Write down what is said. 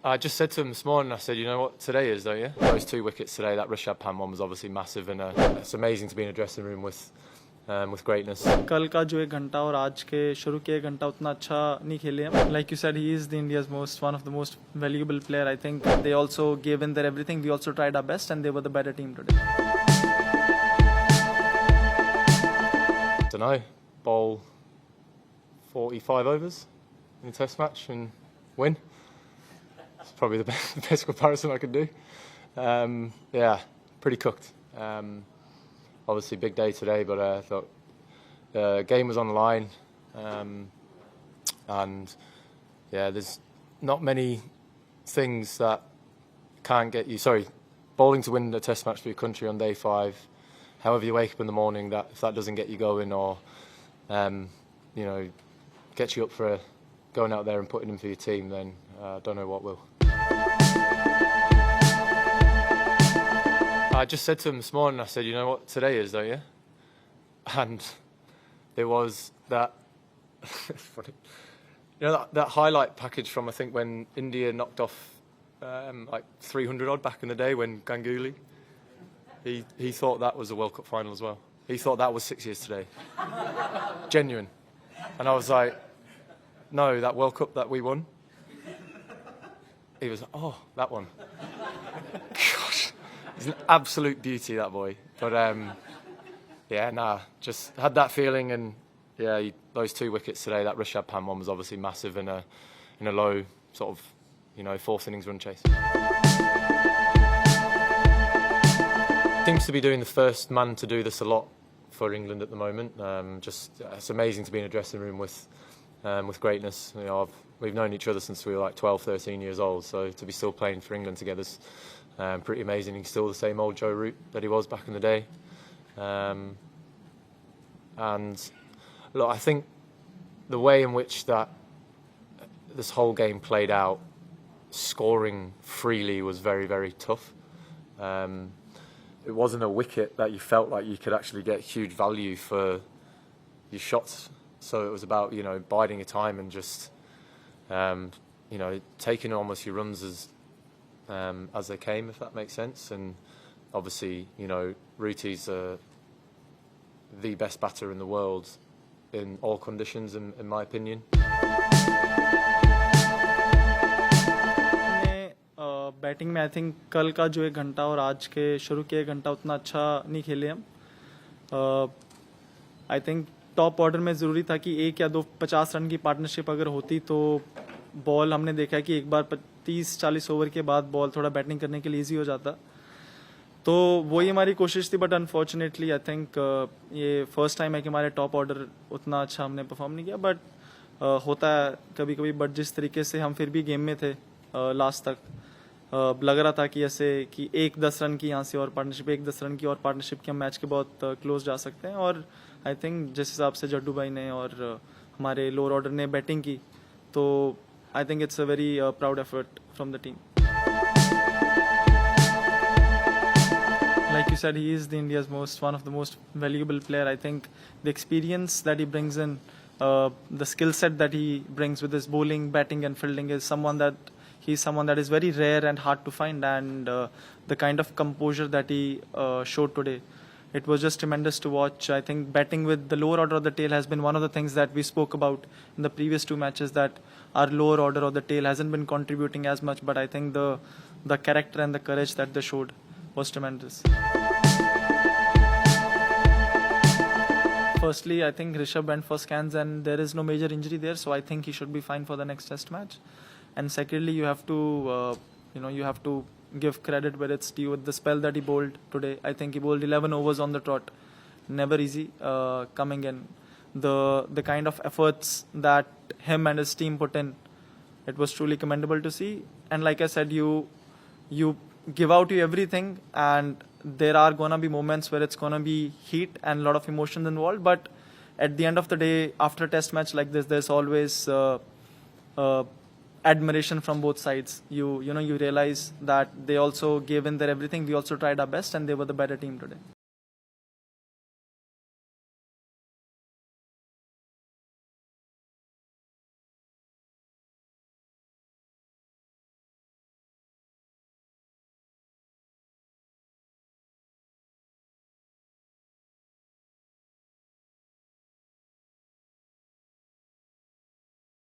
I just said to him this morning, I said, you know what today is, don't you? Those 2 wickets today, that Rishabh Pant one was obviously massive, and it's amazing to be in a dressing room with greatness. कल का जो 1 घंटा और आज के शुरू के 1 घंटा उतना अच्छा नहीं खेले हम. Like you said, he is the India's one of the most valuable player. I think they also gave in their everything. We also tried our best, and they were the better team today. Don't know. Bowl 45 overs in a Test match and win. It's probably the best comparison I could do. Yeah, pretty cooked. Obviously, big day today, but I thought the game was on the line, and yeah, there's not many things that can't get you. Sorry, bowling to win a Test match for your country on day 5. However you wake up in the morning, that if that doesn't get you going, or you know, get you up for going out there and putting in for your team, then I don't know what will. I just said to him this morning, I said, you know what today is, don't you? And it was that, it's funny, you know, that highlight package from, I think, when India knocked off like 300 odd back in the day when Ganguly, he thought that was a World Cup final as well. He thought that was 6 years today. Genuine. And I was like, no, that World Cup that we won. He was like, oh, that one. Gosh, he's an absolute beauty, that boy. But yeah, nah, just had that feeling, and yeah, those 2 wickets today, that Rishabh Pant one was obviously massive in a low sort of, you know, 4th innings run chase. Seems to be doing the first man to do this a lot for England at the moment. It's amazing to be in a dressing room with greatness. You know, we've known each other since we were like 12, 13 years old, so to be still playing for England together is pretty amazing. He's still the same old Joe Root that he was back in the day. And look, I think the way in which this whole game played out, scoring freely was very, very tough. It wasn't a wicket that you felt like you could actually get huge value for your shots. So it was about, you know, biding your time and just, you know, taking almost your runs as they came, if that makes sense. And obviously, you know, Ruti's the best batter in the world in all conditions, in my opinion. Batting में I think कल का जो 1 घंटा और आज के शुरू के 1 घंटा उतना अच्छा नहीं खेले हम. आई थिंक टॉप ऑर्डर में ज़रूरी था कि 1 या 2 50 रन की पार्टनरशिप अगर होती तो बॉल हमने देखा है कि एक बार 30-40 ओवर के बाद बॉल थोड़ा बैटिंग करने के लिए ईजी हो जाता, तो वही हमारी कोशिश थी. बट अनफॉर्चुनेटली आई थिंक ये फर्स्ट टाइम है कि हमारे टॉप ऑर्डर उतना अच्छा हमने परफॉर्म नहीं किया. बट होता है कभी कभी. बट जिस तरीके से हम फिर भी गेम में थे लास्ट तक, लग रहा था कि ऐसे कि 1-10 रन की यहाँ से और पार्टनरशिप, 1-10 रन की और पार्टनरशिप की हम मैच के बहुत क्लोज जा सकते हैं. और आई थिंक जिस हिसाब से जड्डू भाई ने और हमारे लोअर ऑर्डर ने बैटिंग की, तो I think it's a very proud effort from the team. Like you said, he is the India's one of the most valuable player. I think the experience that he brings in, the skill set that he brings with his bowling, batting and fielding is someone that is very rare and hard to find. And the kind of composure that he showed today, it was just tremendous to watch. I think batting with the lower order of the tail has been one of the things that we spoke about in the previous 2 matches, that our lower order of the tail hasn't been contributing as much. But I think the character and the courage that they showed was tremendous. Firstly, I think Rishabh went for scans and there is no major injury there, so I think he should be fine for the next Test match. And secondly, you have to give credit where it's due with the spell that he bowled today. I think he bowled 11 overs on the trot, never easy coming in. The kind of efforts that him and his team put in, it was truly commendable to see. And like I said, you give out everything, and there are gonna be moments where it's gonna be heat and a lot of emotions involved. But at the end of the day, after a Test match like this, there's always admiration from both sides. You realize that they also gave in their everything. We also tried our best, and they were the better team today.